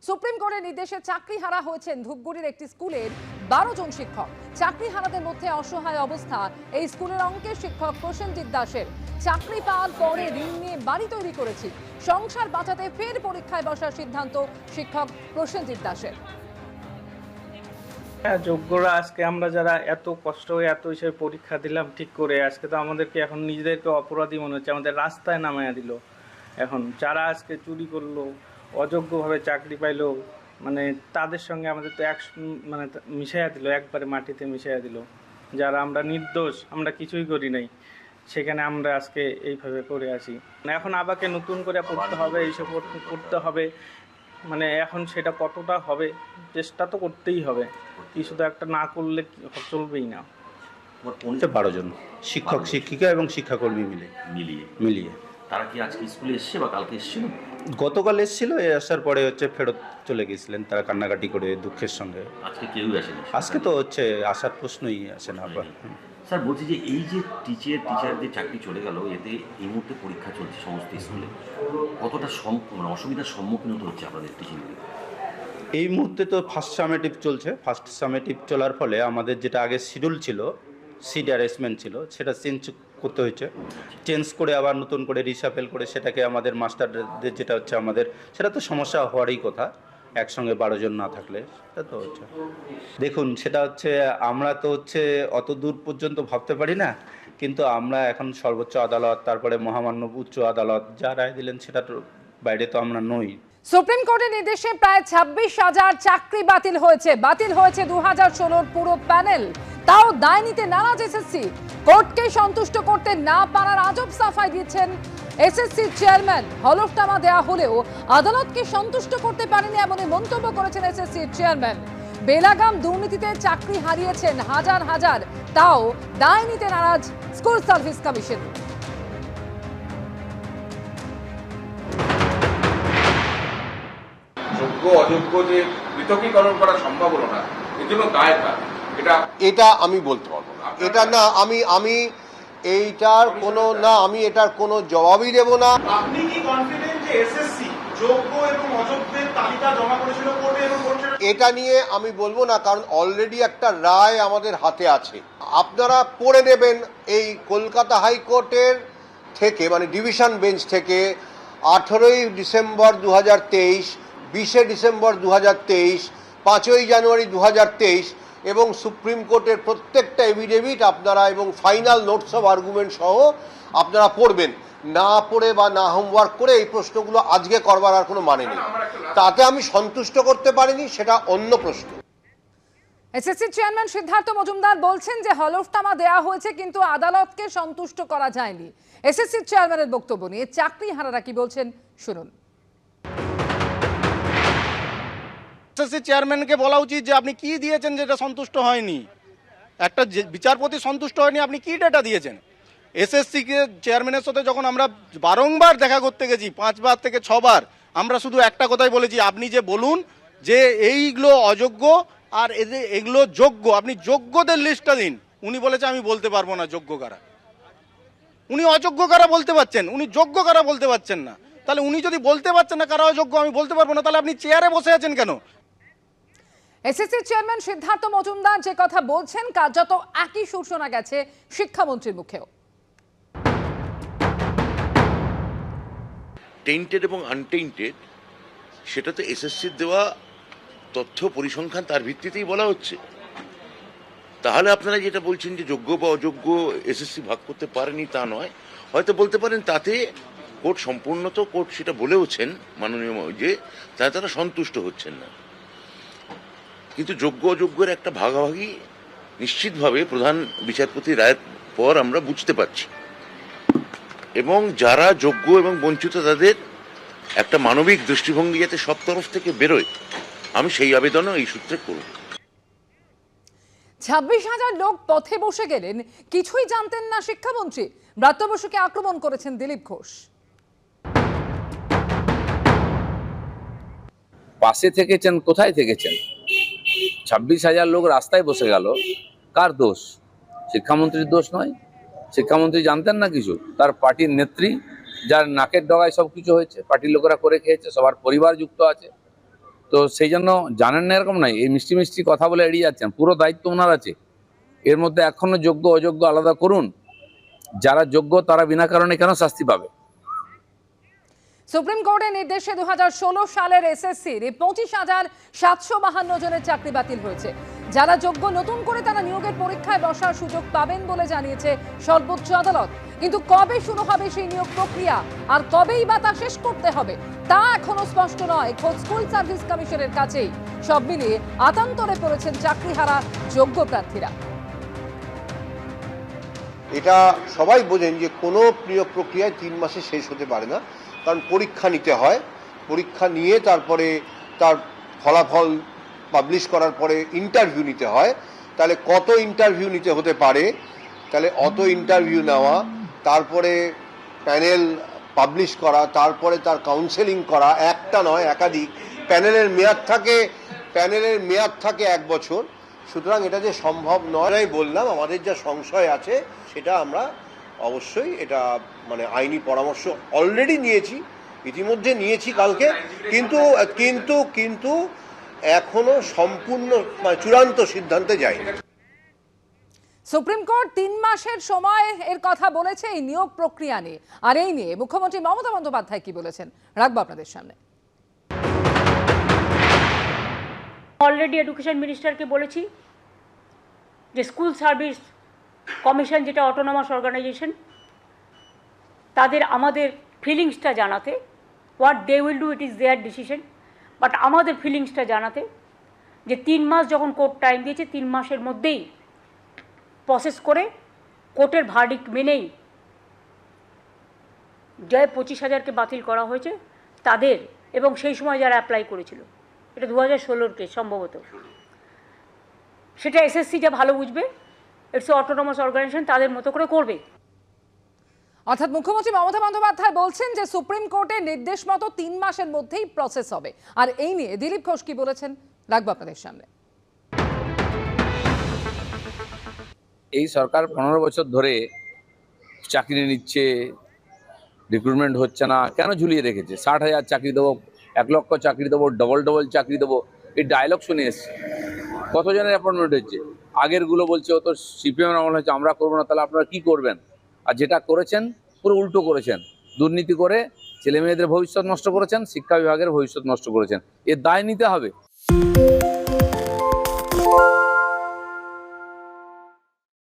Supreme কোর্টের নির্দেশে চাকরি হারা হয়েছেন ধূপগুড়ির একটি স্কুলের 12 জন শিক্ষক। চাকরি হারাদের মধ্যে অসহায় অবস্থা এই স্কুলের অঙ্কের শিক্ষক প্রসেনজিৎ দাসের। চাকরি পাওয়ার পরে ঋণ নিয়ে বাড়ি তৈরি করেছি, সংসার বাঁচাতে ফের পরীক্ষায় বসার সিদ্ধান্ত শিক্ষক প্রসেনজিৎ দাসের। যোগ্যরা আজকে আমরা যারা এত কষ্ট হয়ে এত হিসেবে পরীক্ষা দিলাম ঠিক করে, আজকে তো আমাদেরকে এখন নিজেদেরকে অপরাধী মনে হচ্ছে, আমাদের রাস্তায় নামায়া দিল। এখন যারা আজকে চুরি করলো, অযোগ্যভাবে চাকরি পাইলো, মানে তাদের সঙ্গে আমাদের তো মানে মিশাইয়া দিল, একবারে মাটিতে মিশাইয়া দিল। যারা আমরা নির্দোষ, আমরা কিছুই করি নাই, সেখানে আমরা আজকে এইভাবে করে আসি। এখন আবাকে নতুন করে পড়তে হবে, এইসব করতে হবে। মানে এখন সেটা কতটা হবে, চেষ্টা তো করতেই হবে, কি শুধু একটা না করলে চলবেই না। 12 জন শিক্ষক শিক্ষিকা এবং শিক্ষাকর্মী মিলিয়ে তারা কি আজকে স্কুলে এসছে বা কালকে এসেছিল? গতকাল এসেছিল, আসার পরে ফেরত চলে গেছিলেন তারা কান্নাকাটি করে দুঃখের সঙ্গে। আজকে কেউ আসেনি? আজকে তো আসার প্রশ্নই আসে না। স্যার বলছি যে এই যে টিচারদের চাকরি চলে গেল, এতে এই মুহূর্তে পরীক্ষা চলছে সমস্ত স্কুলে, কতটা অসুবিধার সম্মুখীন হতে হচ্ছে আপনাদের টিচারদের? এই মুহূর্তে তো ফার্স্ট সামেটিভ চলছে। ফার্স্ট সামেটিভ চলার ফলে আমাদের যেটা আগে শিডিউল ছিল, সিট অ্যারেঞ্জমেন্ট ছিল, সেটা চেঞ্জ করতে হয়েছে। চেঞ্জ করে আবার নতুন করে রিসাফেল করে সেটাকে আমাদের মাস্টারদের যেটা হচ্ছে আমাদের, সেটা তো সমস্যা হওয়ারই কথা একসঙ্গে 12 জন না থাকলে। সেটা তো হচ্ছে, দেখুন সেটা আমরা তো অত দূর পর্যন্ত ভাবতে পারি না, কিন্তু আমরা এখন সর্বোচ্চ আদালত, তারপরে মহামান্য উচ্চ আদালত যা রায় দিলেন সেটার বাইরে তো আমরা নই। সুপ্রিম কোর্টের নির্দেশে প্রায় 26,000 চাকরি বাতিল হয়েছে 2016 পুরো প্যানেল। তাও দায় নিতে নারাজ এসএসসি। কোর্টকে সন্তুষ্ট করতে না পারার আজব সাফাই দিয়েছেন এসএসসি চেয়ারম্যান। হলফনামা দেওয়া হলেও আদালতকে সন্তুষ্ট করতে পারেনি এমনই মন্তব্য করেছেন এসএসসি চেয়ারম্যান। বেলাগাম দুর্নীতিতে চাকরি হারিয়েছেন হাজার হাজার, তাও দায় নিতে নারাজ স্কুল সার্ভিস কমিশন। যোগ্য অযোগ্য যে পৃথকীকরণ করা সম্ভব হলো না, এর জন্য দায় কার? এটা আমি বলতে পারবো না। এটা না, আমি এটার কোনো জবাবই দেব না। আপনি কি কনফিডেন্ট যে এসএসসি যোগ্য এবং অযোগ্যের তালিকা জমা করেছিল কোর্টে এবং এটা নিয়ে আমি বলবো না, কারণ অলরেডি একটা রায় আমাদের হাতে আছে। আপনারা পড়ে নেবেন, এই কলকাতা হাইকোর্টের থেকে, মানে ডিভিশন বেঞ্চ থেকে 18ই ডিসেম্বর 2023, 20শে ডিসেম্বর 2023, 5ই জানুয়ারি 2023 এবং সুপ্রিম কোর্টের প্রত্যেকটা এভিডেভিট আপনারা এবং ফাইনাল নোটস অফ আর্গুমেন্ট সহ আপনারা পড়বেন। না পড়ে বা না হোমওয়ার্ক করে এই প্রশ্নগুলো আজকে করবার আর কোনো মানে নেই। তাতে আমি সন্তুষ্ট করতে পারিনি, সেটা অন্য প্রশ্ন। এসএসসি চেয়ারম্যান সিদ্ধার্থ মজুমদার বলছেন যে হলফনামা দেওয়া হয়েছে কিন্তু আদালতকে সন্তুষ্ট করা যায়নি। এসএসসি চেয়ারম্যানের বক্তব্য নিয়ে চাকরি হারারা কি বলছেন শুনুন। এসএসসি চেয়ারম্যানকে বলা উচিত যে আপনি কি দিয়েছেন যেটা সন্তুষ্ট হয়নি। একটা বিচারপতি সন্তুষ্ট হয়নি, আপনি কি ডেটা দিয়েছেন? এসএসসি কে চেয়ারম্যানের সাথে যখন আমরা বারংবার দেখা করতে গেছি, 5 বার থেকে 6 বার, আমরা শুধু একটা কথাই বলেছি, আপনি যে বলুন যে এইগুলো অযোগ্য আর এগুলো যোগ্য, আপনি যোগ্যদের লিস্টটা দিন। উনি বলেছে আমি বলতে পারবো না যোগ্য কারা। উনি অযোগ্য কারা বলতে পারছেন, উনি যোগ্য কারা বলতে পারছেন না। তাহলে উনি যদি বলতে পারছেন না কারা অযোগ্য, আমি বলতে পারবো না, তাহলে আপনি চেয়ারে বসে আছেন কেন? এসএসসি চেয়ারম্যান সিদ্ধার্থ মজুমদার যে কথা বলছেন, কার্যত একই সুর শোনা গেছে শিক্ষামন্ত্রীর মুখেও। টেন্টেড এবং আনটেন্টেড, সেটা তো এসএসসির দেওয়া তথ্য পরিসংখ্যান, তার ভিত্তিতেই বলা হচ্ছে। তাহলে আপনারা যেটা বলছেন যে যোগ্য বা অযোগ্য এসএসসি ভাগ করতে পারেনি, তা নয়। হয়তো বলতে পারেন তাতে কোর্ট সম্পূর্ণত, কোর্ট সেটা বলেওছেন মাননীয়, যে তারা সন্তুষ্ট হচ্ছেন না। কিন্তু যোগ্য অযোগ্যের একটা ভাগাভাগি নিশ্চিতভাবে প্রধান বিচারপতির রায়ের পর আমরা বুঝতে পারছি, এবং যারা যোগ্য এবং বঞ্চিত তাদের একটা মানবিক দৃষ্টিভঙ্গি যাতে সব তরফ থেকে বেরোয়, আমি সেই আবেদনও এই সূত্রে করব। 26,000 লোক পথে বসে গেলেন, কিছুই জানতেন না শিক্ষামন্ত্রী। ব্রাত্য বসুকে আক্রমণ করেছেন দিলীপ ঘোষ। পাশে থেকেছেন, কোথায় থেকেছেন? 26,000 লোক রাস্তায় বসে গেল, কার দোষ? শিক্ষামন্ত্রীর দোষ নয়। শিক্ষামন্ত্রী জানতেন না কিছু? তার পার্টির নেত্রী, যার নাকের ডগায় সব কিছু হয়েছে, পার্টির লোকেরা করে খেয়েছে, সবার পরিবার যুক্ত আছে। তো সেই জন্য জানেন না এরকম নাই, এই মিষ্টি মিষ্টি কথা বলে এড়িয়ে যাচ্ছেন, পুরো দায়িত্ব ওনার আছে। এর মধ্যে এখনো যোগ্য অযোগ্য আলাদা করুন, যারা যোগ্য তারা বিনা কারণে কেন শাস্তি পাবে? সুপ্রিম কোর্টের নির্দেশে 2016 সালের এসএসসির 25,752 জনের চাকরি বাতিল হয়েছে। যারা যোগ্য নতুন করে তারা নিয়োগের পরীক্ষায় বসার সুযোগ পাবেন বলে জানিয়েছে সর্বোচ্চ আদালত। কিন্তু কবে শুরু হবে সেই নিয়োগ প্রক্রিয়া আর কবেই বা তা শেষ করতে হবে তা এখনো স্পষ্ট নয়। খোদ স্কুল সার্ভিস কমিশনের কাছেই। সব মিলিয়ে আতান্তরে পড়েছেন চাকরিহারা যোগ্য প্রার্থীরা। এটা সবাই বোঝেন যে কোনো নিয়োগ প্রক্রিয়ায় 3 মাসে শেষ হতে পারে না, কারণ পরীক্ষা নিতে হয়। পরীক্ষা নিয়ে তারপরে তার ফলাফল পাবলিশ করার পরে ইন্টারভিউ নিতে হয়। তাহলে কত ইন্টারভিউ নিতে হতে পারে, তাহলে অত ইন্টারভিউ নেওয়া, তারপরে প্যানেল পাবলিশ করা, তারপরে তার কাউন্সেলিং করা, একটা নয় একাধিক। প্যানেলের মেয়াদ থাকে 1 বছর। সুতরাং এটা যে সম্ভব নয়, আমি বললাম আমাদের যা সংশয় আছে সেটা আমরা অবশ্যই এটা মানে আইনি পরামর্শ অলরেডি নিয়েছি, ইতিমধ্যে নিয়েছি কালকে, কিন্তু এখনো সম্পূর্ণ চূড়ান্ত সিদ্ধান্তে যায়নি। সুপ্রিম কোর্ট 3 মাসের সময় এর কথা বলেছে এই নিয়োগ প্রক্রিয়া নিয়ে। আর এই নিয়ে মুখ্যমন্ত্রী মমতা বন্দ্যোপাধ্যায় কি বলেছেন রাখবো আপনাদের সামনে। অলরেডি এডুকেশন মিনিস্টারকে বলেছি যে স্কুল সার্ভিস কমিশন, যেটা অটোনমাস অর্গানাইজেশন, তাদের আমাদের ফিলিংসটা জানাতে, what they will do it is their decision, but আমাদের ফিলিংসটা জানাতে যে 3 মাস যখন কোর্ট টাইম দিয়েছে, 3 মাসের মধ্যেই প্রসেস করে কোর্টের ভার্ডিক্ট মেনেই যে 25,000কে বাতিল করা হয়েছে তাদের, এবং সেই সময় যারা অ্যাপ্লাই করেছিল, এটা 2016 কেস সম্ভবত, সেটা এসএসসি যা ভালো বুঝবে, ইটস অটোনমাস অর্গানাইজেশন তাদের মতো করে করবে। অর্থাৎ মুখ্যমন্ত্রী মমতা বন্দ্যোপাধ্যায় বলছেন যে সুপ্রিম কোর্টের নির্দেশ মতো 3 মাসের মধ্যেই প্রসেস হবে। আর এই নিয়ে দিলীপ ঘোষ কি বলেছেন রাখবো আপনাদের সামনে। এই সরকার 15 বছর ধরে চাকরি নিচ্ছে, রিক্রুটমেন্ট হচ্ছে না, কেন ঝুলিয়ে রেখেছে? 60,000 চাকরি দেবো, 1 লক্ষ চাকরি দেবো, ডবল চাকরি দেবো, এই ডায়লগ শুনে এসছে। কতজনের অ্যাপয়েন্টমেন্ট হচ্ছে? আগেরগুলো বলছে ও তো সিপিএম আমল হয়েছে, আমরা করবো না, তাহলে আপনারা কি করবেন? আর যেটা করেছেন পুরো উল্টো করেছেন, দুর্নীতি করে ছেলে মেয়েদের ভবিষ্যৎ নষ্ট করেছেন, শিক্ষা বিভাগের ভবিষ্যৎ নষ্ট করেছেন। এর দায় নিতে হবে।